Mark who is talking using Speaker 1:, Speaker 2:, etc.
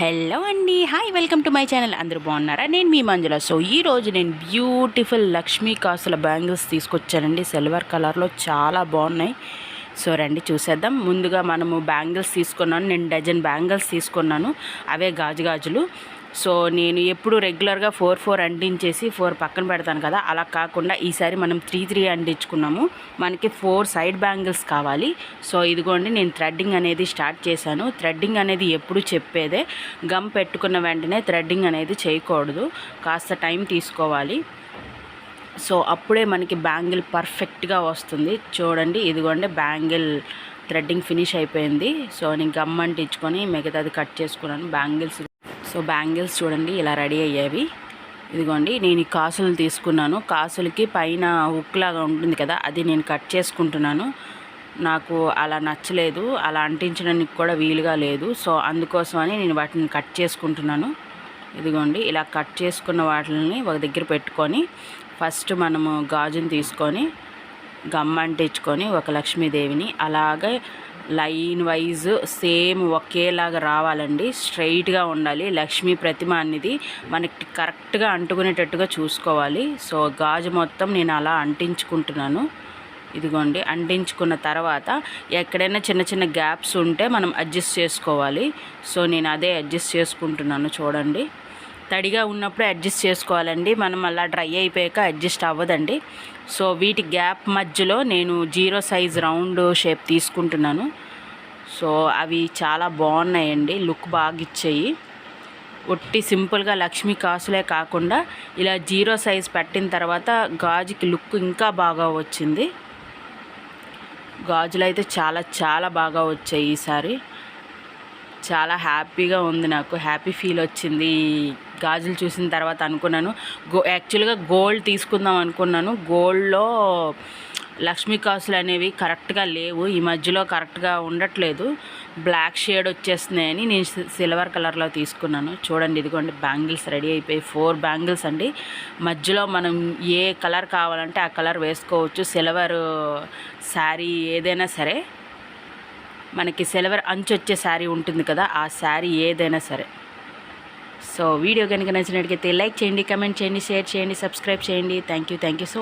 Speaker 1: Hello అండి, hi, welcome to my channel. అందరూ బాగున్నారా? నేను మీ మంజుల. సో ఈరోజు నేను బ్యూటిఫుల్ లక్ష్మీ కాసుల బ్యాంగిల్స్ తీసుకొచ్చానండి. సిల్వర్ కలర్లో చాలా బాగున్నాయి. సో రండి చూసేద్దాం. ముందుగా మనము బ్యాంగిల్స్ తీసుకున్నాను. నేను డజన్ బ్యాంగిల్స్ తీసుకున్నాను. అవే గాజులు. సో నేను ఎప్పుడు రెగ్యులర్గా 4 అంటించేసి 4 పక్కన పెడతాను కదా, అలా కాకుండా ఈసారి మనం 3 అంటించుకున్నాము. మనకి 4 సైడ్ బ్యాంగిల్స్ కావాలి. సో ఇదిగోండి, నేను థ్రెడ్డింగ్ అనేది స్టార్ట్ చేశాను. థ్రెడ్డింగ్ అనేది ఎప్పుడు చెప్పేదే, గమ్ పెట్టుకున్న వెంటనే థ్రెడ్డింగ్ అనేది చేయకూడదు, కాస్త టైం తీసుకోవాలి. సో అప్పుడే మనకి బ్యాంగిల్ పర్ఫెక్ట్గా వస్తుంది. చూడండి, ఇదిగోండి బ్యాంగిల్ థ్రెడ్డింగ్ ఫినిష్ అయిపోయింది. సో నేను గమ్ అంటించుకొని మిగతాది కట్ చేసుకున్నాను. బ్యాంగిల్స్ చూడండి ఇలా రెడీ అయ్యేవి. ఇదిగోండి, నేను ఈ కాసులు తీసుకున్నాను. కాసులకి పైన హుక్ లాగా ఉంటుంది కదా, అది నేను కట్ చేసుకుంటున్నాను. నాకు అలా నచ్చలేదు, అలా అంటించడానికి కూడా వీలుగా లేదు. సో అందుకోసమని నేను వాటిని కట్ చేసుకుంటున్నాను. ఇదిగోండి, ఇలా కట్ చేసుకున్న వాటిని ఒక దగ్గర పెట్టుకొని ఫస్ట్ మనము గాజుని తీసుకొని గమ్ అంటించుకొని ఒక లక్ష్మీదేవిని అలాగే లైన్ వైజ్ సేమ్ ఒకేలాగా రావాలండి. స్ట్రైట్గా ఉండాలి. లక్ష్మీ ప్రతిమ అనేది మనకి కరెక్ట్గా అంటుకునేటట్టుగా చూసుకోవాలి. సో గాజు మొత్తం నేను అలా అంటించుకుంటున్నాను. ఇదిగోండి, అంటించుకున్న తర్వాత ఎక్కడైనా చిన్న చిన్న గ్యాప్స్ ఉంటే మనం అడ్జస్ట్ చేసుకోవాలి. సో నేను అదే అడ్జస్ట్ చేసుకుంటున్నాను. చూడండి, తడిగా ఉన్నప్పుడే అడ్జస్ట్ చేసుకోవాలండి. మనం అలా డ్రై అయిపోయాక అడ్జస్ట్ అవ్వదండి. సో వీటి గ్యాప్ మధ్యలో నేను 0 సైజ్ రౌండ్ షేప్ తీసుకుంటున్నాను. సో అవి చాలా బాగున్నాయండి, లుక్ బాగా ఇచ్చాయి. ఒట్టి సింపుల్గా లక్ష్మీ కాసులే కాకుండా ఇలా 0 సైజ్ పెట్టిన తర్వాత గాజుకి లుక్ ఇంకా బాగా వచ్చింది. గాజులు అయితే చాలా చాలా బాగా వచ్చాయి. ఈసారి చాలా హ్యాపీగా ఉంది, నాకు హ్యాపీ ఫీల్ వచ్చింది. గాజులు చూసిన తర్వాత అనుకున్నాను, యాక్చువల్గా గోల్డ్ తీసుకుందాం అనుకున్నాను. గోల్డ్లో లక్ష్మీ కాసులు అనేవి కరెక్ట్గా లేవు, ఈ మధ్యలో కరెక్ట్గా ఉండట్లేదు, బ్లాక్ షేడ్ వచ్చేస్తున్నాయని నేను సిల్వర్ కలర్లో తీసుకున్నాను. చూడండి, ఇదిగోండి బ్యాంగిల్స్ రెడీ అయిపోయి 4 బ్యాంగిల్స్ అండి. మధ్యలో మనం ఏ కలర్ కావాలంటే ఆ కలర్ వేసుకోవచ్చు. సిల్వర్ శారీ ఏదైనా సరే, మనకి సిల్వర్ అంచు వచ్చే శారీ ఉంటుంది కదా, ఆ శారీ ఏదైనా సరే. సో వీడియో కనుక నచ్చినట్లయితే లైక్ చేయండి, కమెంట్ చేయండి, షేర్ చేయండి, సబ్స్క్రైబ్ చేయండి. Thank you so